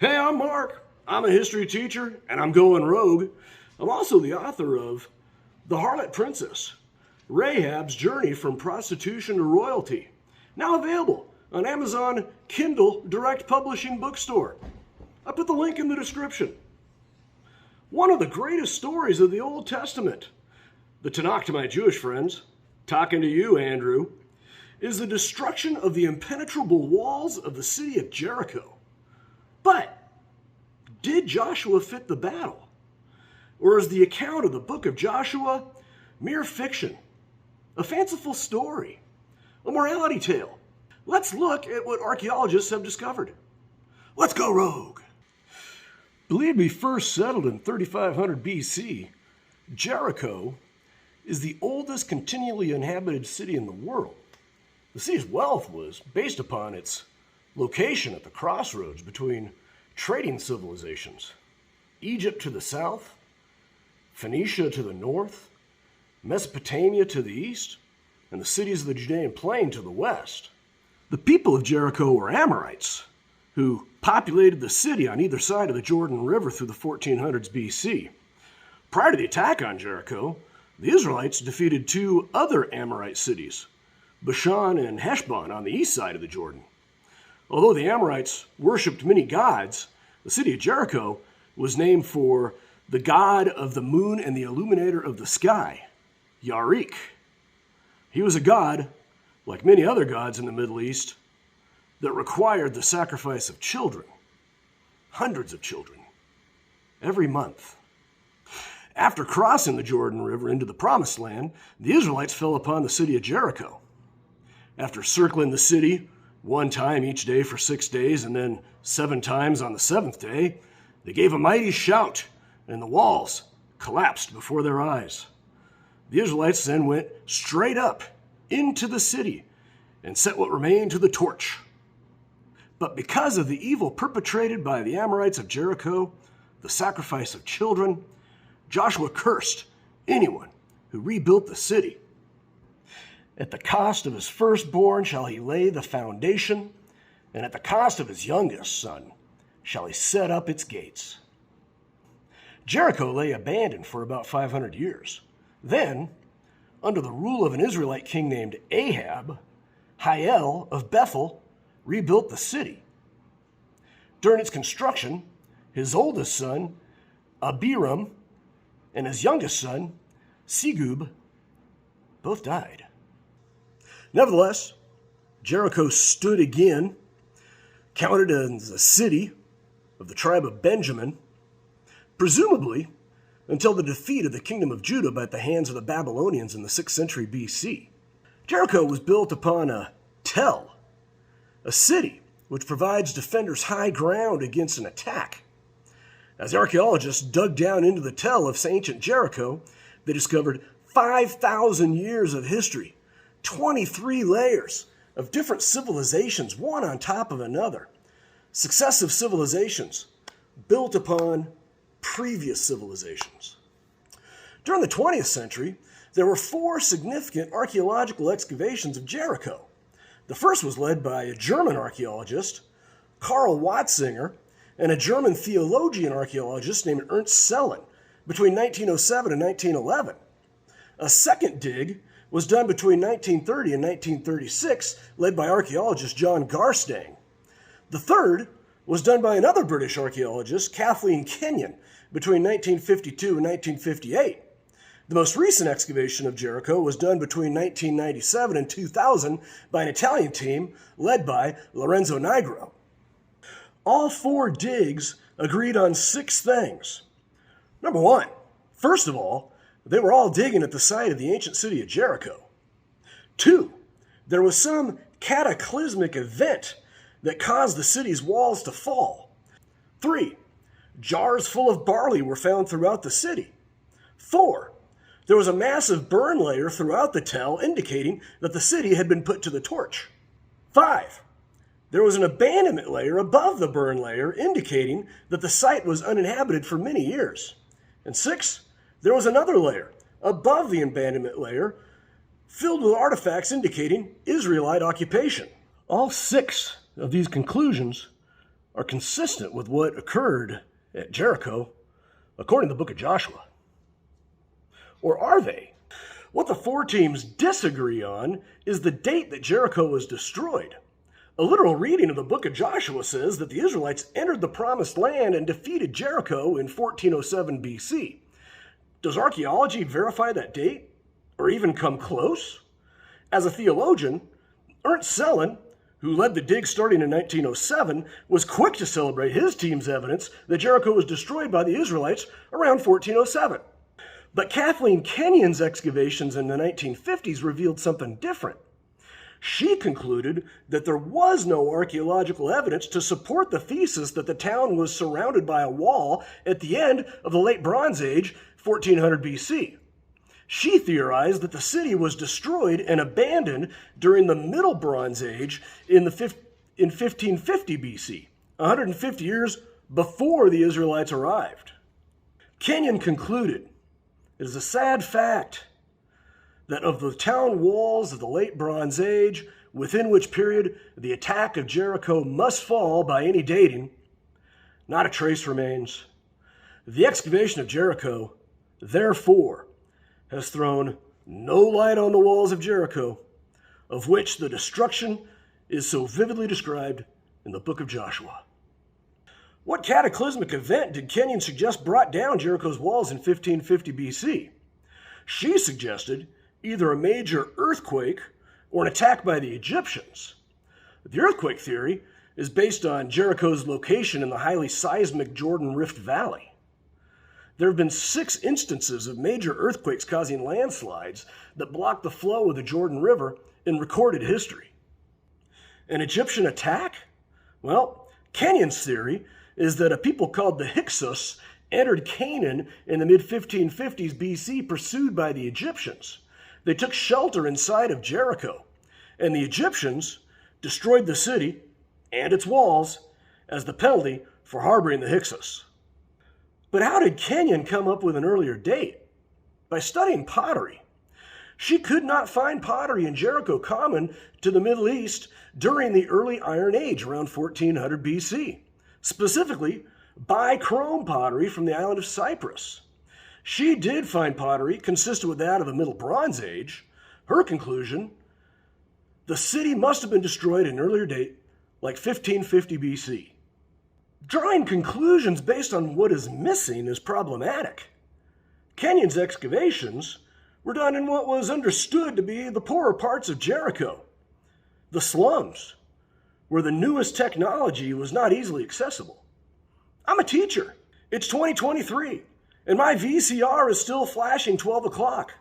Hey, I'm Mark. I'm a history teacher, and I'm going rogue. I'm also the author of The Harlot Princess, Rahab's Journey from Prostitution to Royalty, now available on Amazon Kindle Direct Publishing Bookstore. I put the link in the description. One of the greatest stories of the Old Testament, the Tanakh to my Jewish friends, talking to you, Andrew, is the destruction of the impenetrable walls of the city of Jericho. But did Joshua fit the battle? Or is the account of the book of Joshua mere fiction, a fanciful story, a morality tale? Let's look at what archaeologists have discovered. Let's go rogue. Believed to be first settled in 3500 BC, Jericho is the oldest continually inhabited city in the world. The city's wealth was based upon its location at the crossroads between trading civilizations. Egypt to the south, Phoenicia to the north, Mesopotamia to the east, and the cities of the Judean plain to the west. The people of Jericho were Amorites, who populated the city on either side of the Jordan River through the 1400s BC. Prior to the attack on Jericho, the Israelites defeated two other Amorite cities, Bashan and Heshbon, on the east side of the Jordan. Although the Amorites worshipped many gods, the city of Jericho was named for the god of the moon and the illuminator of the sky, Yarek. He was a god, like many other gods in the Middle East, that required the sacrifice of children, hundreds of children, every month. After crossing the Jordan River into the Promised Land, the Israelites fell upon the city of Jericho. After circling the city one time each day for 6 days and then 7 times on the 7th day, they gave a mighty shout, and the walls collapsed before their eyes. The Israelites then went straight up into the city and set what remained to the torch. But because of the evil perpetrated by the Amorites of Jericho, the sacrifice of children, Joshua cursed anyone who rebuilt the city. At the cost of his firstborn shall he lay the foundation, and at the cost of his youngest son shall he set up its gates. Jericho lay abandoned for about 500 years. Then, under the rule of an Israelite king named Ahab, Hiel of Bethel rebuilt the city. During its construction, his oldest son, Abiram, and his youngest son, Segub, both died. Nevertheless, Jericho stood again, counted as a city of the tribe of Benjamin, presumably until the defeat of the kingdom of Judah by the hands of the Babylonians in the 6th century BC. Jericho was built upon a tell, a city which provides defenders high ground against an attack. As archaeologists dug down into the tell of ancient Jericho, they discovered 5,000 years of history, 23 layers of different civilizations, one on top of another. Successive civilizations built upon previous civilizations. During the 20th century, there were 4 significant archaeological excavations of Jericho. The first was led by a German archaeologist, Karl Watzinger, and a German theologian archaeologist named Ernst Sellen between 1907 and 1911. A second dig was done between 1930 and 1936, led by archaeologist John Garstang. The third was done by another British archaeologist, Kathleen Kenyon, between 1952 and 1958. The most recent excavation of Jericho was done between 1997 and 2000 by an Italian team led by Lorenzo Nigro. All 4 digs agreed on 6 things. Number 1, first of all, they were all digging at the site of the ancient city of Jericho. 2, there was some cataclysmic event that caused the city's walls to fall. 3, jars full of barley were found throughout the city. 4, there was a massive burn layer throughout the tell indicating that the city had been put to the torch. 5, there was an abandonment layer above the burn layer indicating that the site was uninhabited for many years. And 6, there was another layer above the abandonment layer filled with artifacts indicating Israelite occupation. All 6 of these conclusions are consistent with what occurred at Jericho according to the book of Joshua? Or are they? What the four teams disagree on is the date that Jericho was destroyed. A literal reading of the book of Joshua says that the Israelites entered the promised land and defeated Jericho in 1407 BC. Does archaeology verify that date, or even come close? As a theologian, Ernst Sellen, who led the dig starting in 1907, was quick to celebrate his team's evidence that Jericho was destroyed by the Israelites around 1407. But Kathleen Kenyon's excavations in the 1950s revealed something different. She concluded that there was no archaeological evidence to support the thesis that the town was surrounded by a wall at the end of the Late Bronze Age, 1400 BC. She theorized that the city was destroyed and abandoned during the Middle Bronze Age in 1550 BC, 150 years before the Israelites arrived. Kenyon concluded, "It is a sad fact that of the town walls of the Late Bronze Age, within which period the attack of Jericho must fall by any dating, not a trace remains. The excavation of Jericho, therefore, has thrown no light on the walls of Jericho, of which the destruction is so vividly described in the book of Joshua." What cataclysmic event did Kenyon suggest brought down Jericho's walls in 1550 BC? She suggested either a major earthquake or an attack by the Egyptians. The earthquake theory is based on Jericho's location in the highly seismic Jordan Rift Valley. There have been 6 instances of major earthquakes causing landslides that blocked the flow of the Jordan River in recorded history. An Egyptian attack? Well, Kenyon's theory is that a people called the Hyksos entered Canaan in the mid-1550s BC pursued by the Egyptians. They took shelter inside of Jericho, and the Egyptians destroyed the city and its walls as the penalty for harboring the Hyksos. But how did Kenyon come up with an earlier date? By studying pottery. She could not find pottery in Jericho common to the Middle East during the early Iron Age, around 1400 BC. Specifically, bichrome pottery from the island of Cyprus. She did find pottery consistent with that of the Middle Bronze Age. Her conclusion, the city must have been destroyed at an earlier date, like 1550 BC. Drawing conclusions based on what is missing is problematic. Kenyon's excavations were done in what was understood to be the poorer parts of Jericho, the slums, where the newest technology was not easily accessible. I'm a teacher. It's 2023, and my VCR is still flashing 12 o'clock.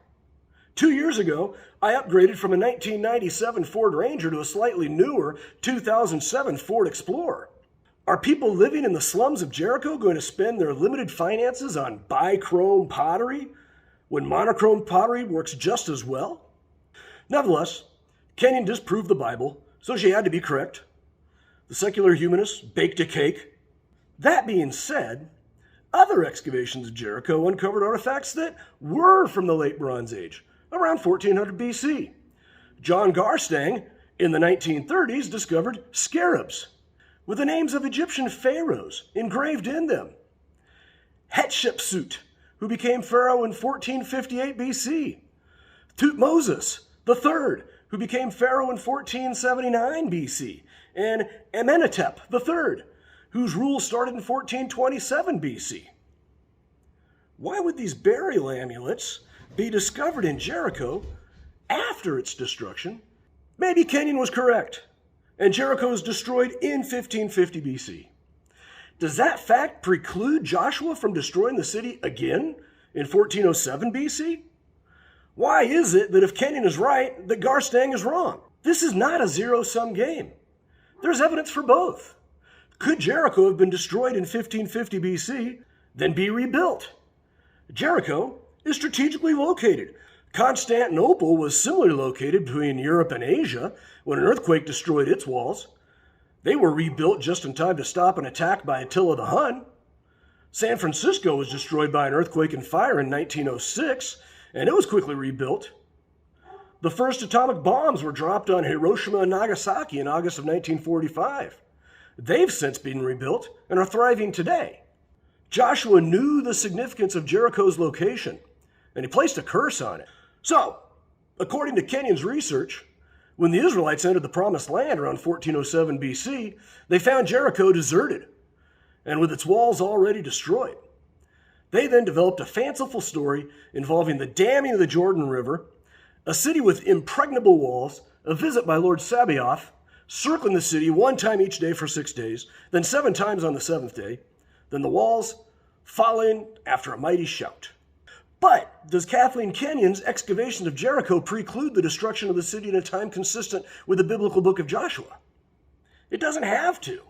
2 years ago, I upgraded from a 1997 Ford Ranger to a slightly newer 2007 Ford Explorer. Are people living in the slums of Jericho going to spend their limited finances on bichrome pottery when monochrome pottery works just as well? Nevertheless, Kenyon disproved the Bible, so she had to be correct. The secular humanists baked a cake. That being said, other excavations of Jericho uncovered artifacts that were from the Late Bronze Age, around 1400 BC. John Garstang, in the 1930s, discovered scarabs with the names of Egyptian pharaohs engraved in them. Hatshepsut, who became pharaoh in 1458 BC. Thutmose III, who became pharaoh in 1479 BC. And Amenhotep III, whose rule started in 1427 BC. Why would these burial amulets be discovered in Jericho after its destruction? Maybe Kenyon was correct, and Jericho was destroyed in 1550 BC. Does that fact preclude Joshua from destroying the city again in 1407 BC? Why is it that if Kenyon is right, that Garstang is wrong? This is not a zero-sum game. There's evidence for both. Could Jericho have been destroyed in 1550 BC, then be rebuilt? Jericho is strategically located. Constantinople was similarly located between Europe and Asia when an earthquake destroyed its walls. They were rebuilt just in time to stop an attack by Attila the Hun. San Francisco was destroyed by an earthquake and fire in 1906, and it was quickly rebuilt. The first atomic bombs were dropped on Hiroshima and Nagasaki in August of 1945. They've since been rebuilt and are thriving today. Joshua knew the significance of Jericho's location, and he placed a curse on it. So, according to Kenyon's research, when the Israelites entered the Promised Land around 1407 BC, they found Jericho deserted, and with its walls already destroyed. They then developed a fanciful story involving the damming of the Jordan River, a city with impregnable walls, a visit by Lord Sabaoth, circling the city one time each day for 6 days, then 7 times on the 7th day, then the walls falling after a mighty shout. But does Kathleen Kenyon's excavations of Jericho preclude the destruction of the city in a time consistent with the biblical book of Joshua? It doesn't have to.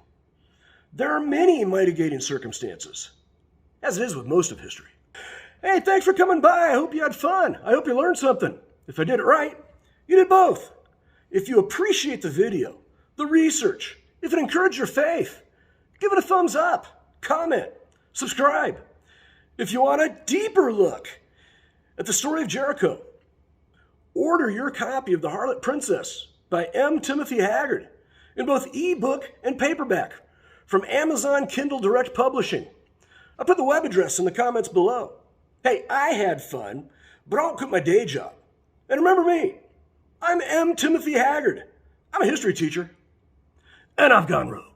There are many mitigating circumstances, as it is with most of history. Hey, thanks for coming by. I hope you had fun. I hope you learned something. If I did it right, you did both. If you appreciate the video, the research, if it encouraged your faith, give it a thumbs up, comment, subscribe. If you want a deeper look at the story of Jericho, order your copy of The Harlot Princess by M. Timothy Haggard in both ebook and paperback from Amazon Kindle Direct Publishing. I'll put the web address in the comments below. Hey, I had fun, but I don't quit my day job. And remember me, I'm M. Timothy Haggard. I'm a history teacher, and I've gone rogue.